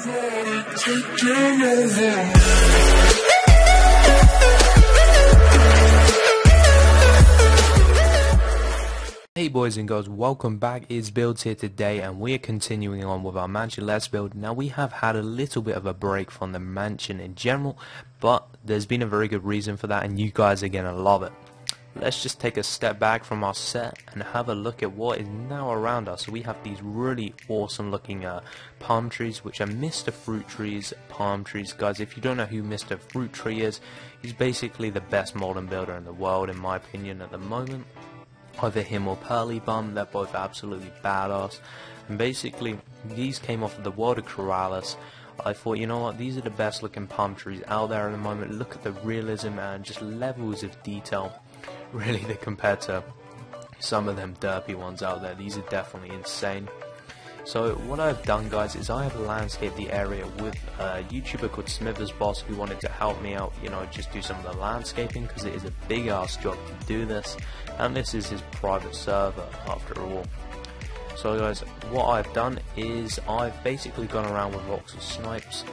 Hey boys and girls, welcome back. It's Builds here today and we are continuing on with our mansion let's build. Now we have had a little bit of a break from the mansion in general, but there's been a very good reason for that and you guys are gonna love it. Let's just take a step back from our set and have a look at what is now around us. So we have these really awesome looking palm trees, which are Mr. Fruit Trees palm trees. Guys, if you don't know who Mr. Fruit Tree is, he's basically the best modern builder in the world in my opinion at the moment. Either him or Pearly Bum, they're both absolutely badass. And basically, these came off of the world of Corrales. I thought, you know what, these are the best looking palm trees out there at the moment. Look at the realism and just levels of detail. Really, compared to some of them derpy ones out there, these are definitely insane. So what I've done, guys, is I have landscaped the area with a YouTuber called Smithers Boss who wanted to help me out, you know, just do some of the landscaping because it is a big ass job to do this, and this is his private server after all. So guys, what I've done is I've basically gone around with rocks and snipes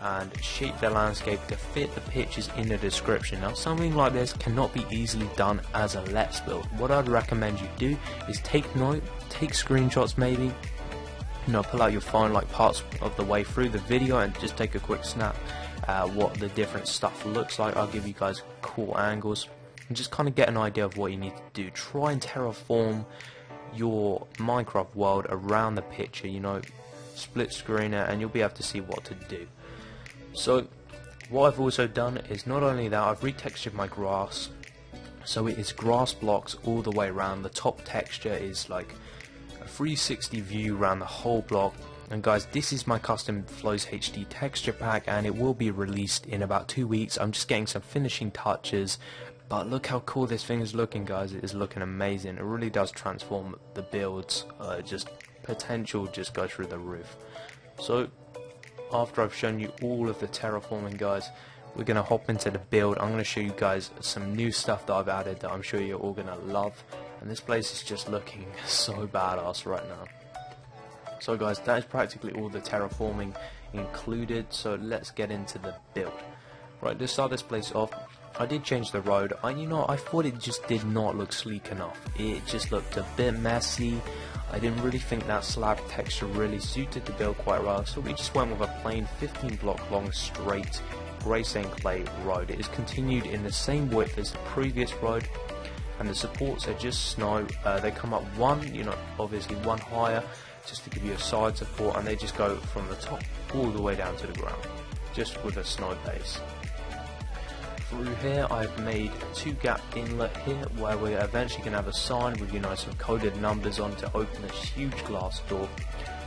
and shaped the landscape to fit the pictures in the description. Now something like this cannot be easily done as a let's build. What I'd recommend you do is take note, take screenshots maybe, you know, pull out your phone like parts of the way through the video and just take a quick snap what the different stuff looks like. I'll give you guys cool angles and just kind of get an idea of what you need to do. Try and terraform your Minecraft world around the picture, you know, split screen it and you'll be able to see what to do. So what I've also done is not only that, I've retextured my grass so it is grass blocks all the way around. The top texture is like a 360 view around the whole block. And guys, this is my custom Flows HD texture pack and it will be released in about 2 weeks. I'm just getting some finishing touches, but look how cool this thing is looking, guys. It is looking amazing. It really does transform the builds. Just potential just goes through the roof. So after I've shown you all of the terraforming, guys, we're gonna hop into the build. I'm gonna show you guys some new stuff that I've added that I'm sure you're all gonna love. And this place is just looking so badass right now. So guys, that is practically all the terraforming included, so let's get into the build. Right, to start this place off, I did change the road. You know, I thought it just did not look sleek enough. It just looked a bit messy. I didn't really think that slab texture really suited the build quite well, so we just went with a plain 15 block long straight grey sand clay road. It is continued in the same width as the previous road, and the supports are just snow. They come up one, you know, obviously one higher just to give you a side support, and they just go from the top all the way down to the ground just with a snow base. Through here I've made a 2-gap inlet here where we're eventually going to have a sign with, you know, some coded numbers on to open this huge glass door.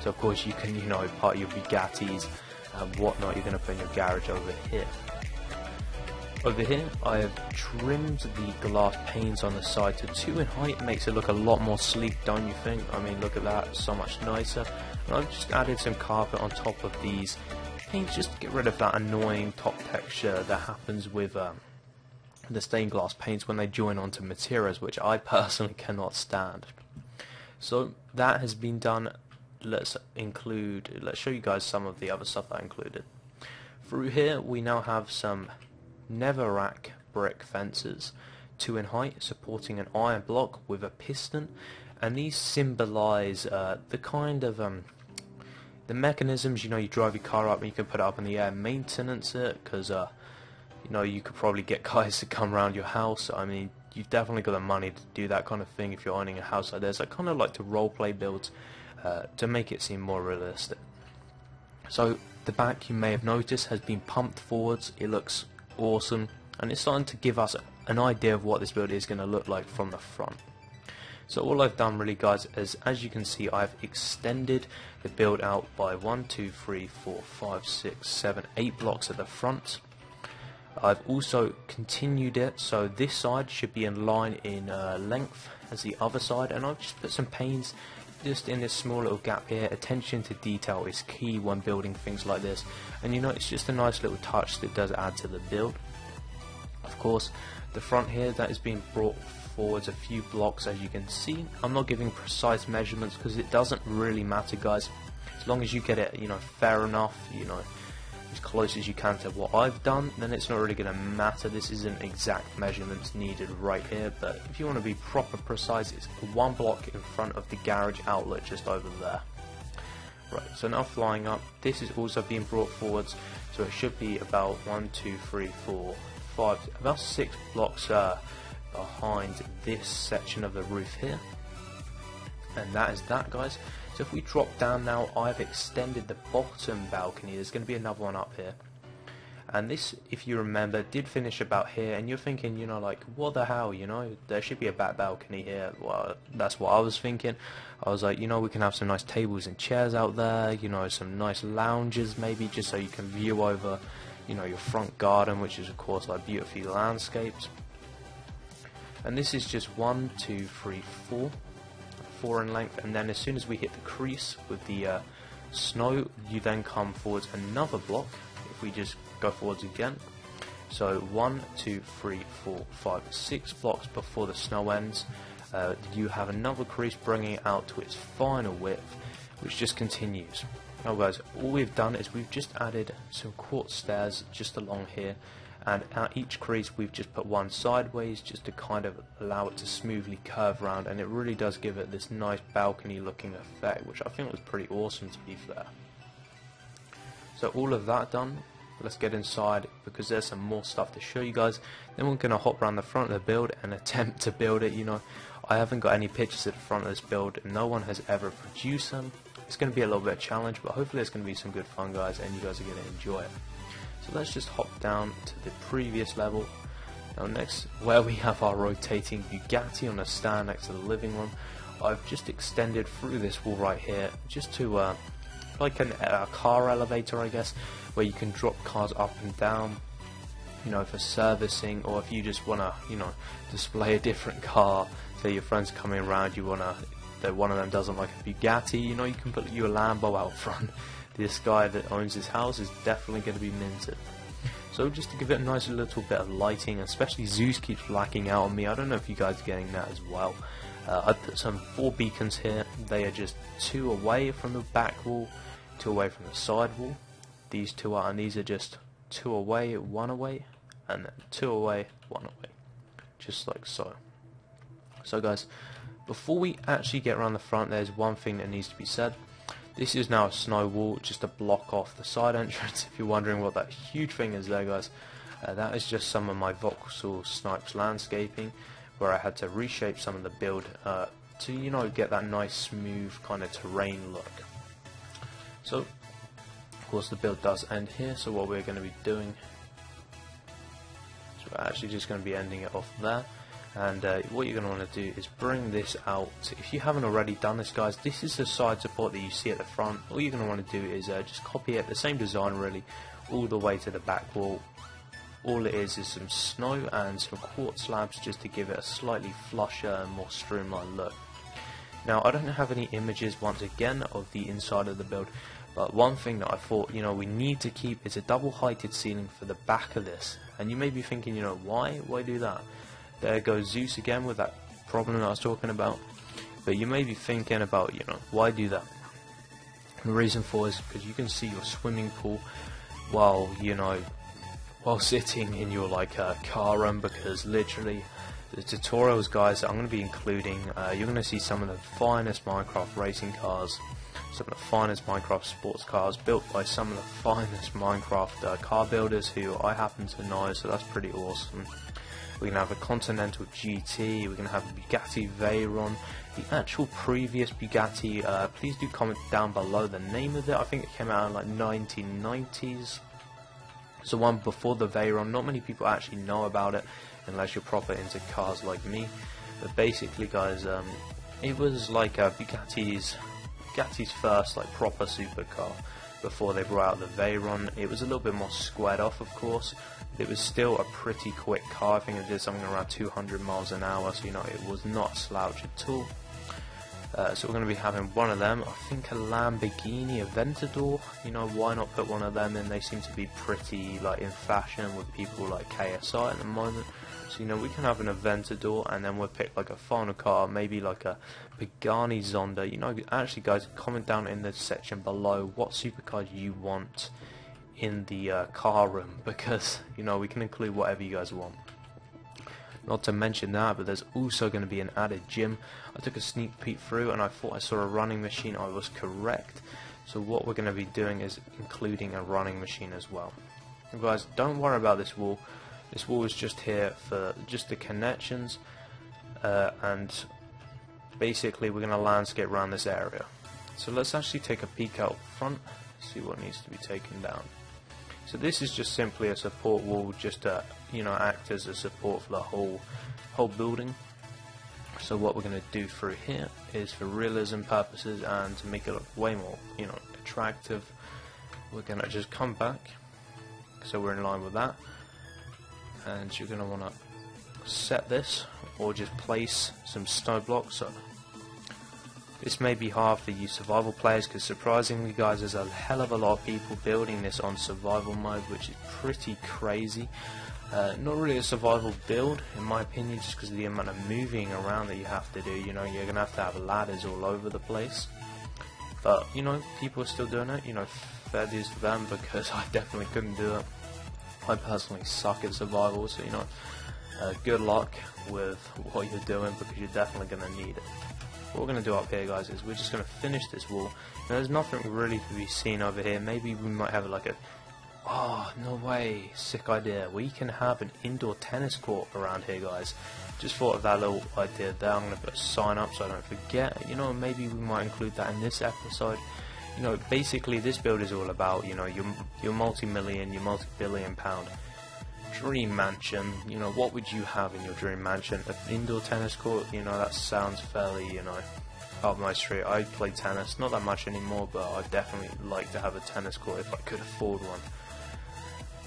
So of course you can, you know, part your Bugattis and whatnot you're going to put in your garage over here. Over here I have trimmed the glass panes on the side to 2 in height. Makes it look a lot more sleek, don't you think? I mean, look at that, so much nicer. And I've just added some carpet on top of these paints just to get rid of that annoying top texture that happens with the stained glass paints when they join onto materials, which I personally cannot stand. So that has been done. Let's show you guys some of the other stuff that I included. Through here we now have some Netherrack brick fences, 2 in height, supporting an iron block with a piston, and these symbolize the kind of the mechanisms, you know, you drive your car up and you can put it up in the air, maintenance it, because you know, you could probably get guys to come around your house. I mean, you've definitely got the money to do that kind of thing if you're owning a house like this. I kind of like to roleplay builds to make it seem more realistic. So the back, you may have noticed, has been pumped forwards. It looks awesome, and it's starting to give us an idea of what this build is going to look like from the front. So all I've done really, guys, is as you can see, I've extended the build out by 1, 2, 3, 4, 5, 6, 7, 8 blocks at the front. I've also continued it so this side should be in line in length as the other side, and I've just put some panes just in this small little gap here. Attention to detail is key when building things like this, and you know, it's just a nice little touch that does add to the build. Of course, the front here, that is being brought forwards a few blocks, as you can see. I'm not giving precise measurements because it doesn't really matter, guys. It's As long as you get it, you know, fair enough, you know, as close as you can to what I've done, then it's not really going to matter. This isn't exact measurements needed right here, but if you want to be proper precise, it's one block in front of the garage outlet just over there. Right, so now flying up, this is also being brought forwards, so it should be about 1, 2, 3, 4, 5, about 6 blocks behind this section of the roof here. And that is that, guys. So if we drop down now, I've extended the bottom balcony. There's going to be another one up here. And this, if you remember, did finish about here. And you're thinking, you know, like, what the hell, you know? There should be a back balcony here. Well, that's what I was thinking. I was like, you know, we can have some nice tables and chairs out there. You know, some nice lounges maybe, just so you can view over, you know, your front garden, which is, of course, like beautifully landscaped. And this is just 1, 2, 3, 4 in length, and then as soon as we hit the crease with the snow, you then come forwards another block. If we just go forwards again, so 1, 2, 3, 4, 5, 6 blocks before the snow ends, you have another crease bringing it out to its final width, which just continues. Now guys, all we've done is we've just added some quartz stairs just along here, and at each crease we've just put one sideways just to kind of allow it to smoothly curve around, and it really does give it this nice balcony looking effect, which I think was pretty awesome, to be fair. So all of that done, let's get inside because there's some more stuff to show you guys. Then we're going to hop around the front of the build and attempt to build it. You know, I haven't got any pictures at the front of this build, no one has ever produced them. It's going to be a little bit of a challenge, but hopefully it's going to be some good fun, guys, and you guys are going to enjoy it. So let's just hop down to the previous level. Now next, where we have our rotating Bugatti on a stand next to the living room, I've just extended through this wall right here just to like a car elevator, I guess, where you can drop cars up and down, you know, for servicing, or if you just want to, you know, display a different car. Say your friends coming around, you want to, that one of them doesn't like a Bugatti, you know, you can put your Lambo out front. This guy that owns his house is definitely going to be minted. So just to give it a nice little bit of lighting, especially Zeus keeps lacking out on me. I don't know if you guys are getting that as well. I put some 4 beacons here. They are just 2 away from the back wall, 2 away from the side wall. These 2 are, and these are just 2 away, 1 away, and then 2 away, 1 away. Just like so. So guys, before we actually get around the front, there's one thing that needs to be said. This is now a snow wall just to block off the side entrance. If you're wondering what that huge thing is there, guys, that is just some of my voxel snipes landscaping, where I had to reshape some of the build to, you know, get that nice smooth kind of terrain look. So of course the build does end here, so what we're going to be doing is we're actually just going to be ending it off there. And what you're going to want to do is bring this out. If you haven't already done this, guys, this is the side support that you see at the front. All you're going to want to do is just copy it, the same design really, all the way to the back wall. All it is some snow and some quartz slabs just to give it a slightly flusher and more streamlined look. Now I don't have any images once again of the inside of the build, but one thing that I thought, you know, we need to keep is a double heighted ceiling for the back of this. And you may be thinking, you know, why do that? There goes Zeus again with that problem that I was talking about. But you may be thinking about, you know, why do that? And the reason for is because you can see your swimming pool while, you know, while sitting in your like car room, because literally the tutorials, guys, that I'm going to be including, you're going to see some of the finest Minecraft racing cars, some of the finest Minecraft sports cars built by some of the finest Minecraft car builders who I happen to know, so that's pretty awesome. We're going to have a Continental GT, we're going to have a Bugatti Veyron, the actual previous Bugatti, please do comment down below the name of it. I think it came out in like 1990s. It's the one before the Veyron. Not many people actually know about it unless you're proper into cars like me. But basically, guys, it was like Bugatti's first like proper supercar before they brought out the Veyron. It was a little bit more squared off, of course. It was still a pretty quick car. I think it did something around 200 miles an hour, so you know it was not a slouch at all. So we're going to be having one of them. I think a Lamborghini Aventador. You know, why not put one of them in? They seem to be pretty like in fashion with people like KSI at the moment. So you know, we can have an Aventador, and then we'll pick like a final car, maybe like a Pagani Zonda. You know, actually guys, comment down in the section below what supercars you want in the car room, because you know, we can include whatever you guys want. Not to mention that, but there's also going to be an added gym. I took a sneak peek through and I thought I saw a running machine. I was correct. So what we're going to be doing is including a running machine as well. And guys, don't worry about this wall. This wall is just here for just the connections, and basically we're going to landscape around this area. So let's actually take a peek out front, see what needs to be taken down. So this is just simply a support wall, just to, you know, act as a support for the whole building. So what we're going to do through here is, for realism purposes and to make it look way more, you know, attractive, we're going to just come back, so we're in line with that, and you're going to want to set this or just place some snow blocks. So this may be hard for you survival players, because surprisingly guys, there's a hell of a lot of people building this on survival mode, which is pretty crazy. Not really a survival build in my opinion, just because of the amount of moving around that you have to do. You know, you're going to have ladders all over the place. But, you know, people are still doing it. You know, fair dues to them, because I definitely couldn't do it. I personally suck at survival, so, you know, good luck with what you're doing, because you're definitely going to need it. What we're going to do up here guys is we're just going to finish this wall. Now, there's nothing really to be seen over here. Maybe we might have like a, oh no way, sick idea, we can have an indoor tennis court around here guys. Just thought of that little idea there. I'm going to put a sign up so I don't forget. You know, maybe we might include that in this episode. You know, basically this build is all about, you know, your multi-million, your multi-billion pound dream mansion. You know, what would you have in your dream mansion? An indoor tennis court, you know, that sounds fairly, you know, up my street. I play tennis, not that much anymore, but I'd definitely like to have a tennis court if I could afford one.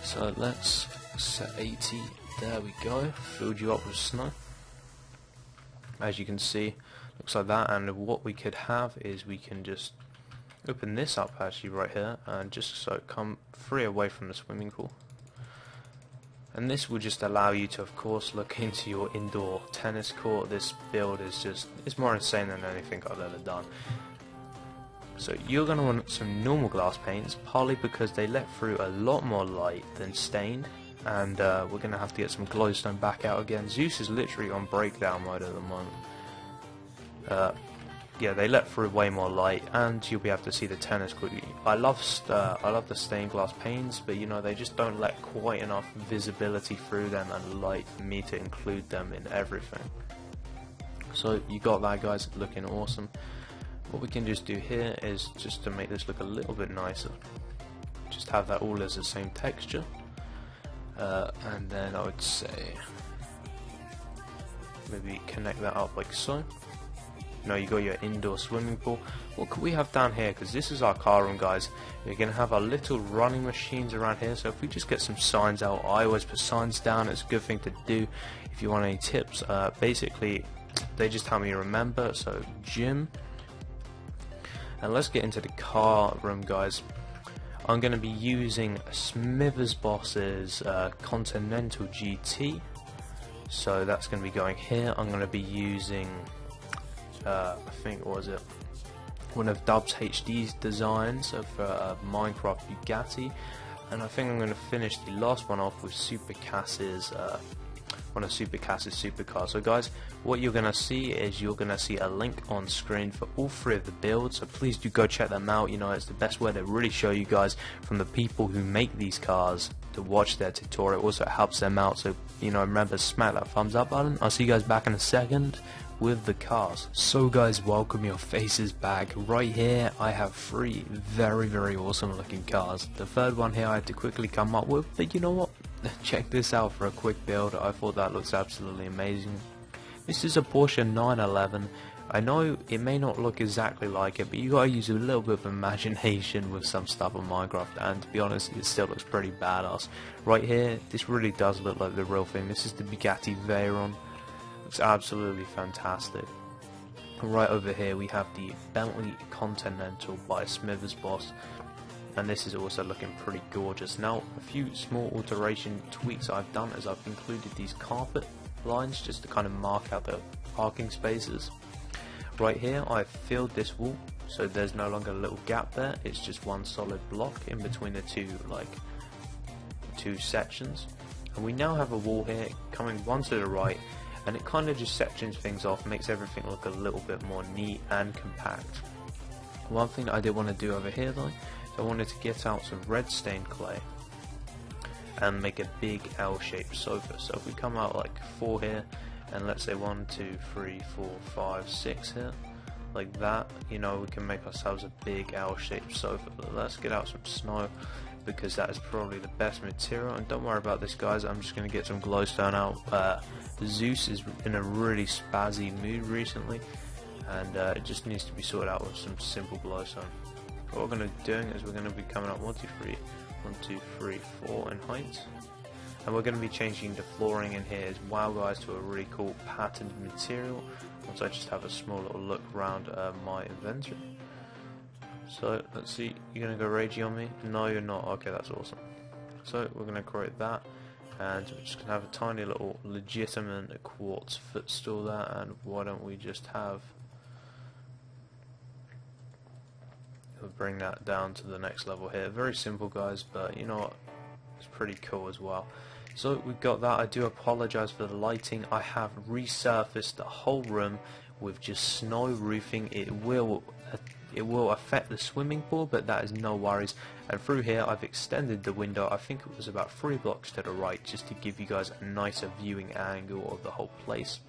So let's set 80, there we go, filled you up with snow. As you can see, looks like that, and what we could have is we can just open this up actually right here, and just so it come free away from the swimming pool. And this will just allow you to, of course, look into your indoor tennis court. This build is just, it's more insane than anything I've ever done. So you're going to want some normal glass paints, partly because they let through a lot more light than stained. And we're going to have to get some glowstone back out again. Zeus is literally on breakdown mode at the moment. Yeah, they let through way more light, and you'll be able to see the tennis court. I love the stained glass panes, but you know, they just don't let quite enough visibility through them and light for me to include them in everything. So you got that guys, looking awesome. What we can just do here is, just to make this look a little bit nicer, just have that all as the same texture, and then I would say maybe connect that up like so. You know, you got your indoor swimming pool. What could we have down here? Because this is our car room, guys. We're going to have our little running machines around here. So if we just get some signs out, I always put signs down. It's a good thing to do if you want any tips. Basically, they just help me remember. So gym. And let's get into the car room, guys. I'm going to be using Smithers Boss's Continental GT. So that's going to be going here. I'm going to be using I think, what was it, one of Dub's HD's designs of Minecraft Bugatti, and I think I'm going to finish the last one off with Super Cass's one of Super Cass's supercars. So guys, what you're going to see is you're going to see a link on screen for all three of the builds, so please do go check them out. You know, it's the best way to really show you guys from the people who make these cars to watch their tutorial. Also, it helps them out, so you know, remember, smack that thumbs up button. I'll see you guys back in a second with the cars. So guys, welcome your faces back. Right here I have three very awesome looking cars. The third one here I had to quickly come up with, but you know what, check this out for a quick build. I thought that looks absolutely amazing. This is a Porsche 911. I know it may not look exactly like it, but you gotta use a little bit of imagination with some stuff on Minecraft, and to be honest, it still looks pretty badass. Right here, this really does look like the real thing. This is the Bugatti Veyron. Looks absolutely fantastic. Right over here we have the Bentley Continental by Smithers Boss, and this is also looking pretty gorgeous. Now, a few small alteration tweaks I've done is I've included these carpet lines just to kind of mark out the parking spaces. Right here I've filled this wall, so there's no longer a little gap there, it's just one solid block in between the two sections. And we now have a wall here coming one to the right, and it kind of just sections things off, makes everything look a little bit more neat and compact. One thing that I did want to do over here though, I wanted to get out some red stained clay and make a big L-shaped sofa. So if we come out like 4 here, and let's say 1, 2, 3, 4, 5, 6 here, like that, you know, we can make ourselves a big L-shaped sofa. But let's get out some snow, because that is probably the best material. And don't worry about this, guys, I'm just going to get some glowstone out. Zeus is in a really spazzy mood recently, and it just needs to be sorted out with some simple glowstone. What we're going to be doing is we're going to be coming up 1, 2, 3, 4 in height, and we're going to be changing the flooring in here as well, guys, to a really cool patterned material. Once I just have a small little look around my inventory. So let's see, you're going to go ragey on me? No, you're not. Okay, that's awesome. So we're going to create that, and we're just going to have a tiny little legitimate quartz footstool there. And why don't we just have, we'll bring that down to the next level here. Very simple, guys, but you know what, it's pretty cool as well. So we've got that. I do apologize for the lighting. I have resurfaced the whole room with just snow roofing. It will affect the swimming pool, but that is no worries. And through here I've extended the window, I think it was about 3 blocks to the right, just to give you guys a nicer viewing angle of the whole place.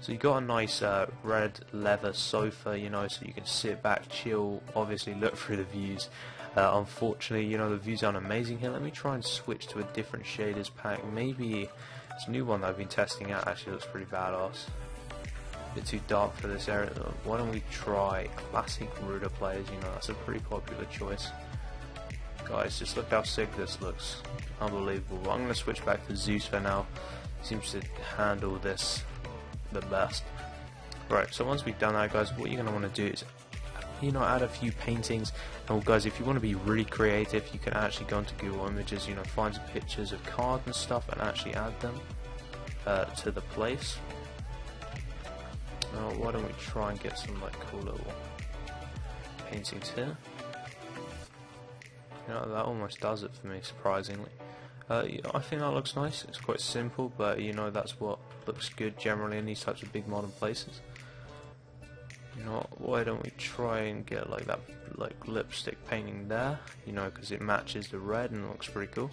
So you got a nice red leather sofa, you know, so you can sit back, chill, obviously look through the views. Unfortunately, you know, the views aren't amazing here. Let me try and switch to a different shaders pack. Maybe this new one that I've been testing out actually looks pretty badass. A bit too dark for this area though. Why don't we try classic Ruder players? You know, that's a pretty popular choice. Guys, just look how sick this looks. Unbelievable. I'm going to switch back to Zeus for now. Seems to handle this the best. Right, so once we've done that, guys, what you're going to want to do is, you know, add a few paintings. And guys, if you want to be really creative, you can actually go into Google Images, you know, find some pictures of cards and stuff and actually add them to the place. Now, why don't we try and get some like cool little paintings here. You know, that almost does it for me, surprisingly. I think that looks nice. It's quite simple, but you know, that's what looks good generally in these types of big modern places. You know, why don't we try and get like that, like lipstick painting there? You know, because it matches the red and looks pretty cool.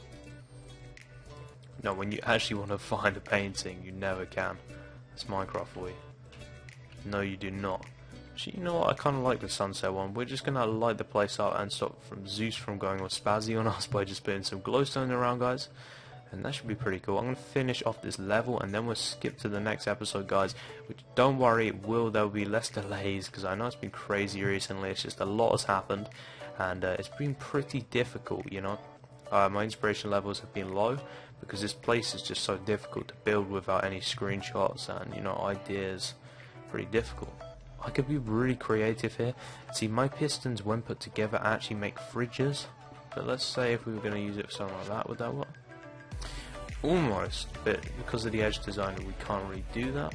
No, when you actually want to find a painting, you never can. That's Minecraft for you. No, you do not. Actually, you know what? I kind of like the sunset one. We're just gonna light the place up and stop Zeus from going all spazzy on us by just putting some glowstone around, guys. And that should be pretty cool. I'm going to finish off this level and then we'll skip to the next episode, guys. Which, don't worry, there'll be less delays, because I know it's been crazy recently. It's just a lot has happened, and it's been pretty difficult, you know. My inspiration levels have been low because this place is just so difficult to build without any screenshots and, you know, ideas. Pretty difficult. I could be really creative here. See, my pistons, when put together, actually make fridges. But let's say if we were going to use it for something like that, would that work? Almost, but because of the edge designer, we can't really do that.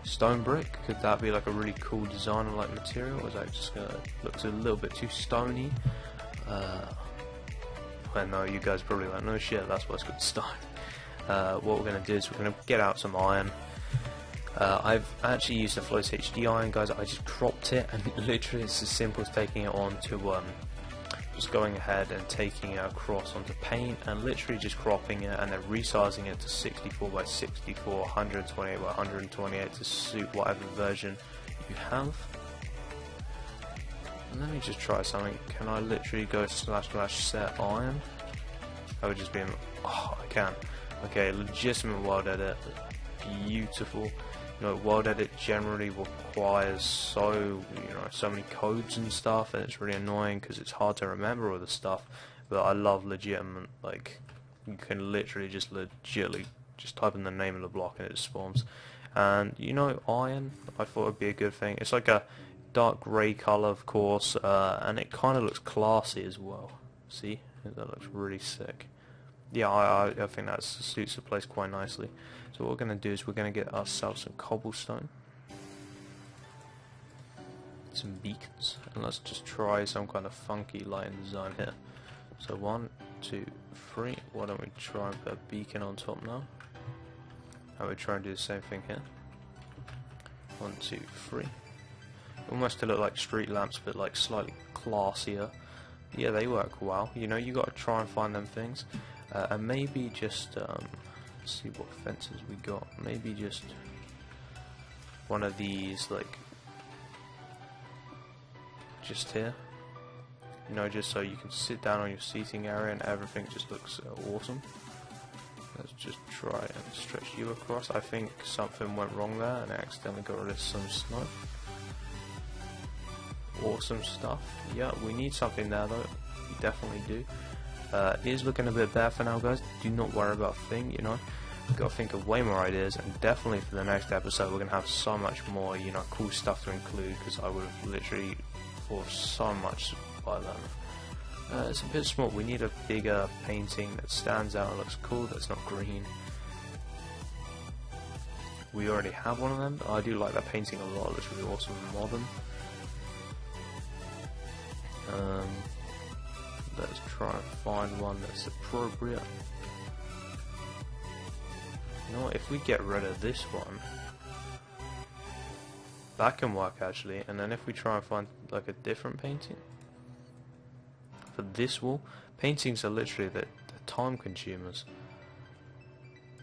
Stone brick, could that be like a really cool designer like material, or is that just gonna look a little bit too stony? Well, no, you guys probably like, no shit, that's why it's called stone. What we're gonna do is we're gonna get out some iron. I've actually used a Flows HD iron, guys. I just cropped it, and literally it's as simple as taking it on to just going ahead and taking it across onto paint and literally just cropping it and then resizing it to 64 by 64, 128 by 128 to suit whatever version you have. And let me just try something. Can I literally go / set iron? That would just be, oh, I can. Okay, legitimate world edit, beautiful. You know, world edit generally requires so many codes and stuff, and it's really annoying because it's hard to remember all the stuff. But I love legitimate, like, you can literally just type in the name of the block and it spawns. And you know, iron, I thought would be a good thing. It's like a dark grey colour, of course, and it kind of looks classy as well. See, that looks really sick. Yeah, I think that suits the place quite nicely. So what we're going to do is we're going to get ourselves some cobblestone, some beacons, and let's just try some kind of funky lighting design here. So 1, 2, 3. Why don't we try and put a beacon on top now? And we try and do the same thing here. 1, 2, 3. Almost to look like street lamps, but like slightly classier. Yeah, they work well. You know, you got to try and find them things, and maybe just let's see what fences we got. Maybe just one of these, like just here. You know, just so you can sit down on your seating area and everything just looks awesome. Let's just try and stretch you across. I think something went wrong there and I accidentally got rid of some snow. Awesome stuff. Yeah, we need something there though. We definitely do. It is looking a bit better for now, guys. Do not worry about a thing, you know. We've got to think of way more ideas, and definitely for the next episode we're going to have so much more, you know, cool stuff to include, because I would have literally thought of so much by then. It's a bit small. We need a bigger painting that stands out and looks cool, that's not green. We already have one of them. I do like that painting a lot. It looks really awesome and modern. Let's try and find one that's appropriate. You know what, if we get rid of this one, that can work actually, and then if we try and find like a different painting for this wall. Paintings are literally the time consumers.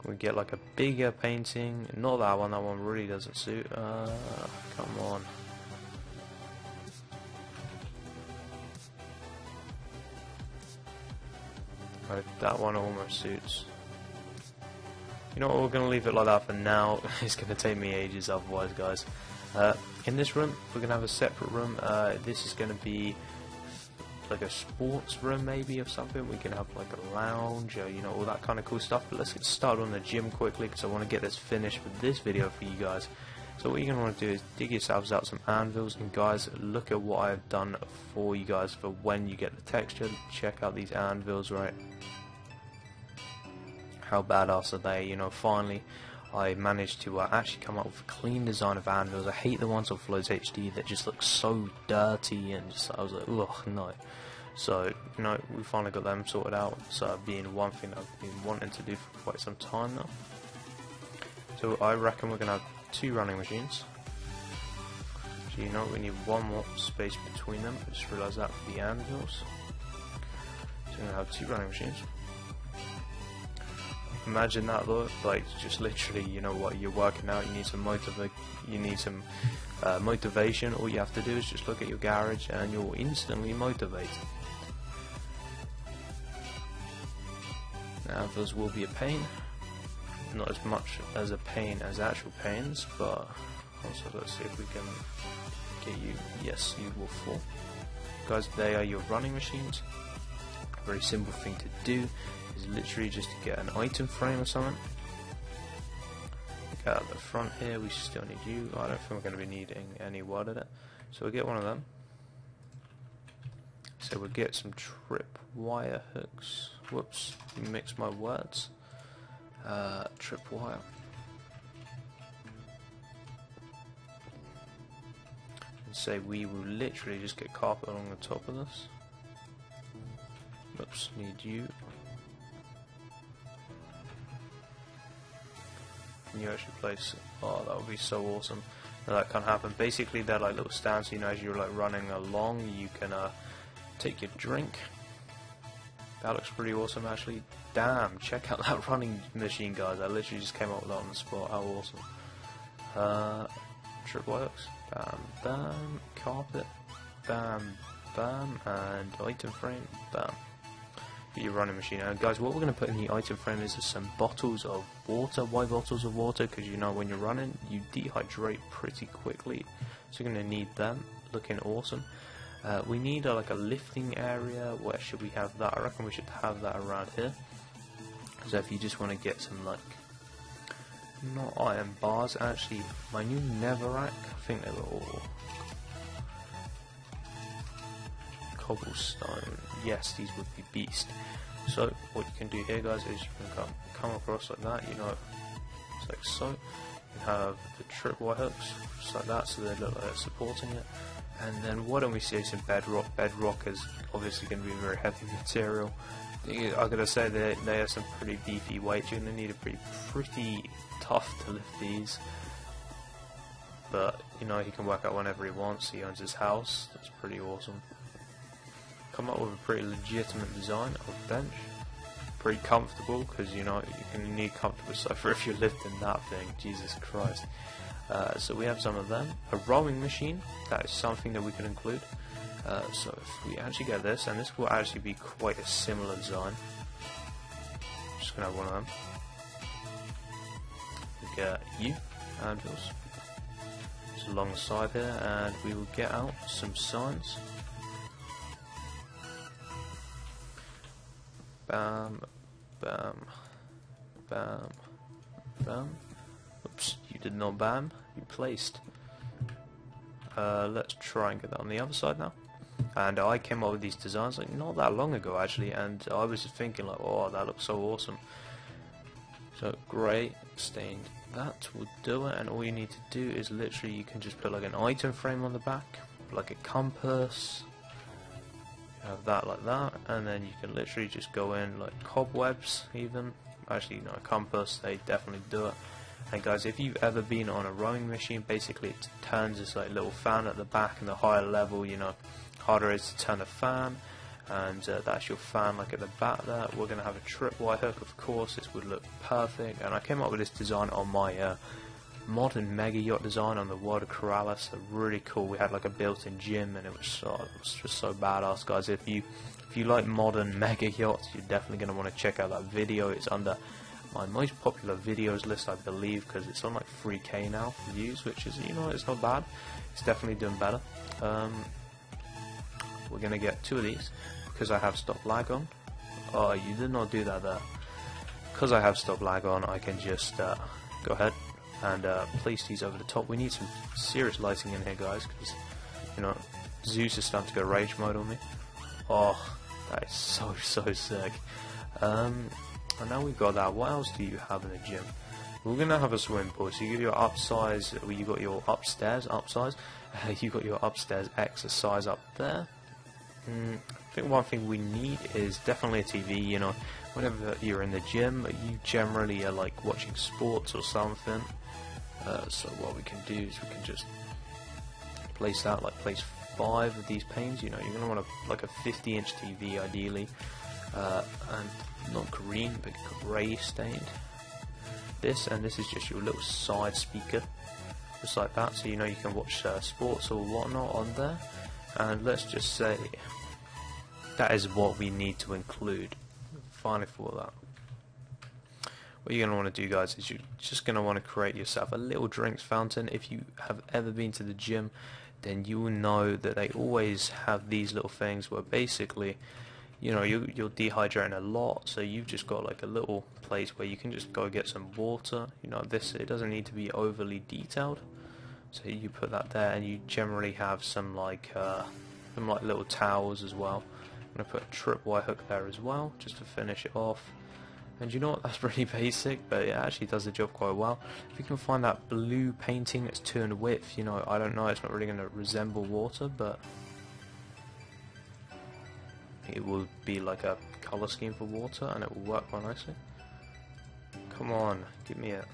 We get like a bigger painting, not that one really doesn't suit. Come on. Right, that one almost suits. You know what, we're going to leave it like that for now. It's going to take me ages otherwise, guys. In this room, we're going to have a separate room. This is going to be like a sports room maybe or something. We can have like a lounge, you know, all that kind of cool stuff. But let's get started on the gym quickly, because I want to get this finished with this video for you guys. So what you're going to want to do is dig yourselves out some anvils, and guys, look at what I've done for you guys for when you get the texture. Check out these anvils, right? How badass are they? You know, finally I managed to actually come up with a clean design of anvils. I hate the ones on Flows HD that just look so dirty, and just, I was like, ugh, no. So, you know, we finally got them sorted out. So being one thing I've been wanting to do for quite some time now. So I reckon we're going to have 2 running machines. So, you know, we need one more space between them. I just realised that for the anvils. So we're going to have 2 running machines. Imagine that though, like just literally, you know what, you're working out, you need some motivation. All you have to do is just look at your garage and you're instantly motivated. Now those will be a pain, not as much as a pain as actual pains, but also let's see if we can get you. Yes, you will fall. Guys, they are your running machines. A very simple thing to do is literally just to get an item frame or something. Get out the front here, we still need you. I don't think we're going to be needing any wood in it. So we'll get one of them. So we'll get some trip wire hooks. Whoops, mix my words. Trip wire. And say we will literally just get carpet along the top of this. Whoops, need you. Can you actually place? Oh, that would be so awesome. Now, that can't happen. Basically, they're like little stands. You know, as you're like running along, you can take your drink. That looks pretty awesome, actually. Damn! Check out that running machine, guys. I literally just came up with that on the spot. How awesome! Trip hooks. Bam, bam. Carpet. Bam, bam. And item frame. Bam. Your running machine. And guys, what we're going to put in the item frame is some bottles of water. Why bottles of water? Because you know when you're running you dehydrate pretty quickly, so you're going to need them. Looking awesome. We need like a lifting area. Where should we have that? I reckon we should have that around here. So if you just want to get some like not iron bars, actually my new netherrack, I think they were all cobblestone. Yes, these would be beast. So what you can do here, guys, is you can come across like that, you know, it's like so. You have the tripwire hooks, just like that, so they look like they're supporting it. And then why don't we say some bedrock? Bedrock is obviously going to be a very heavy material. I gotta say they have some pretty beefy weights. You're gonna need a pretty tough to lift these. But you know, he can work out whenever he wants. He owns his house. That's pretty awesome. Come up with a pretty legitimate design of bench. Pretty comfortable, because you know you need comfortable sofa if you're lifting that thing. Jesus Christ. So we have some of them. A rowing machine. That is something that we can include. So if we actually get this, and this will actually be quite a similar design. Just gonna have one of them. We get you, anvils. Just along the side here, and we will get out some signs. Bam, bam, bam, bam. Oops, you did not bam, you placed. Let's try and get that on the other side now. And I came up with these designs like not that long ago actually, and I was just thinking like, oh, that looks so awesome. So grey stained, that would do it. And all you need to do is literally you can just put like an item frame on the back, like a compass. You have that like that, and then you can literally just go in like cobwebs even. Actually, no, a compass, they definitely do it. And guys, if you've ever been on a rowing machine, basically it turns this like little fan at the back, and the higher level, you know, harder it is to turn the fan, and that's your fan like at the back there. We're going to have a tripwire hook, of course. This would look perfect, and I came up with this design on my modern mega yacht design on the World of Corrales. They're really cool. We had like a built-in gym, and it was just so badass, guys. If you like modern mega yachts, you're definitely going to want to check out that video. It's under my most popular videos list, I believe, because it's on like 3K now views, which is, you know, it's not bad. It's definitely doing better. We're gonna get 2 of these because I have stop lag on. Oh, you did not do that there. Because I have stop lag on, I can just go ahead and place these over the top. We need some serious lighting in here, guys, because you know Zeus is starting to go rage mode on me. Oh, that is so sick. And now we've got that. What else do you have in the gym? We're gonna have a swimming pool. So you got your upsize. Well, you got your upstairs upsize. You got your upstairs exercise up there. I think one thing we need is definitely a TV. You know, whenever you're in the gym, you generally are like watching sports or something. So what we can do is we can just place that, like place 5 of these panes. You know, you're gonna want like a 50-inch TV ideally, and not green but grey stained. This is just your little side speaker, just like that. So you know you can watch sports or whatnot on there. And let's just say that is what we need to include finally for that. What you're going to want to do, guys, is you're just going to want to create yourself a little drinks fountain. If you have ever been to the gym, then you will know that they always have these little things where basically, you know, you're dehydrating a lot, so you've just got like a little place where you can just go get some water. You know, it doesn't need to be overly detailed. So you put that there, and you generally have some like little towels as well. I'm going to put a tripwire hook there as well, just to finish it off. And you know what, that's pretty basic, but it actually does the job quite well. If you can find that blue painting that's 2 in width, you know, I don't know, it's not really going to resemble water, but it will be like a colour scheme for water, and it will work quite nicely. Come on, give me it.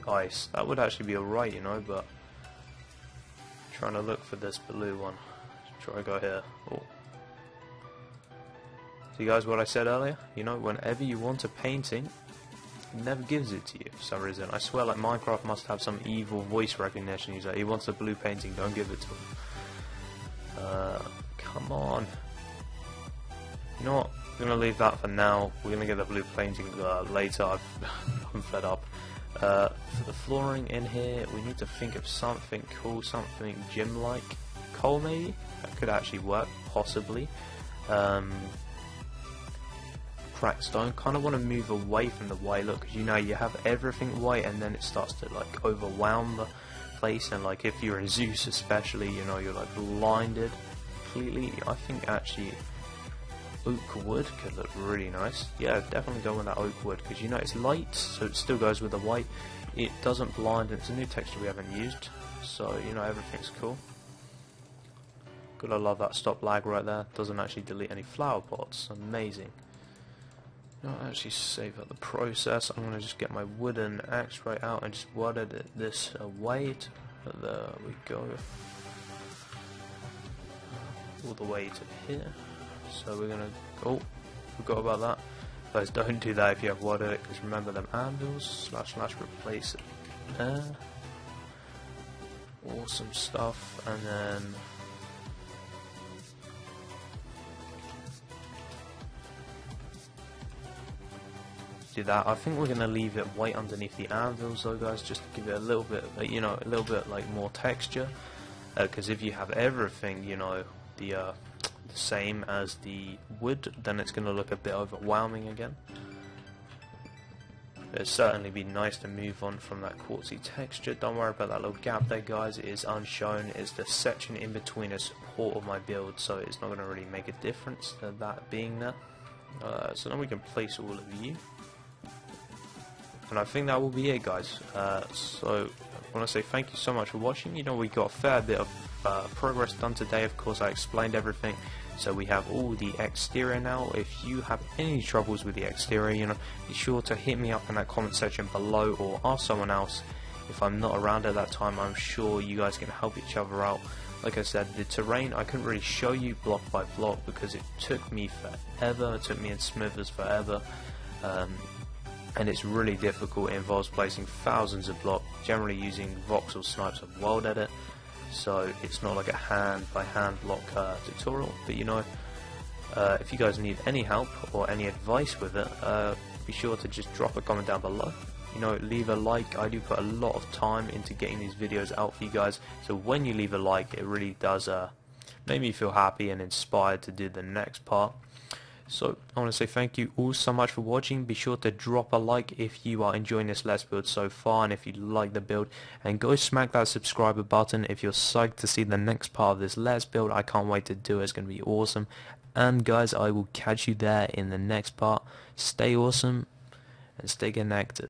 Ice, that would actually be alright, you know, but trying to look for this blue one. Try to go here. Oh. See, guys, what I said earlier? You know, whenever you want a painting, it never gives it to you for some reason. I swear, like, Minecraft must have some evil voice recognition. He's like, he wants a blue painting, don't give it to him. Come on. You know what? We're going to leave that for now. We're going to get the blue painting later. I'm fed up. For the flooring in here, we need to think of something cool, something gym-like. Coal, maybe? That could actually work, possibly. cracked stone. Kind of want to move away from the white look, because you know you have everything white and then it starts to like overwhelm the place, and like if you're in Zeus especially, you know, you're like blinded completely. I think actually oak wood could look really nice. Yeah, definitely go with that oak wood, because you know it's light, so it still goes with the white. It doesn't blind, and it's a new texture we haven't used, so you know everything's cool. Gotta love that stop lag right there. Doesn't actually delete any flower pots. Amazing. You know, actually save up the process. I'm gonna just get my wooden axe right out and just water this away. There we go. All the way to here. So we're gonna. Oh, forgot about that. Guys, don't do that if you have water, because remember them anvils. / replace it there. Awesome stuff, and then. Do that. I think we're going to leave it white underneath the anvils though, guys, just to give it a little bit, you know, a little bit like more texture, because if you have everything, you know, the same as the wood, then it's going to look a bit overwhelming again. It'd certainly be nice to move on from that quartzy texture. Don't worry about that little gap there, guys. It is unshown. It's the section in between a support of my build, so it's not going to really make a difference to that being there. So then we can place all of you. And I think that will be it, guys. So I want to say thank you so much for watching. You know, we got a fair bit of progress done today. Of course, I explained everything. So we have all the exterior now. If you have any troubles with the exterior, you know, be sure to hit me up in that comment section below, or ask someone else. If I'm not around at that time, I'm sure you guys can help each other out. Like I said, the terrain, I couldn't really show you block by block because it took me forever. It took me and Smithers forever. And it's really difficult. It involves placing thousands of blocks, generally using voxel snipes of World Edit, so it's not like a hand by hand block tutorial. But you know, if you guys need any help or any advice with it, be sure to just drop a comment down below. You know, leave a like. I do put a lot of time into getting these videos out for you guys, so when you leave a like, it really does make me feel happy and inspired to do the next part. So I want to say thank you all so much for watching. Be sure to drop a like if you are enjoying this Let's Build so far, and if you like the build, and go smack that subscriber button if you're psyched to see the next part of this Let's Build. I can't wait to do it. It's going to be awesome. And guys, I will catch you there in the next part. Stay awesome and stay connected.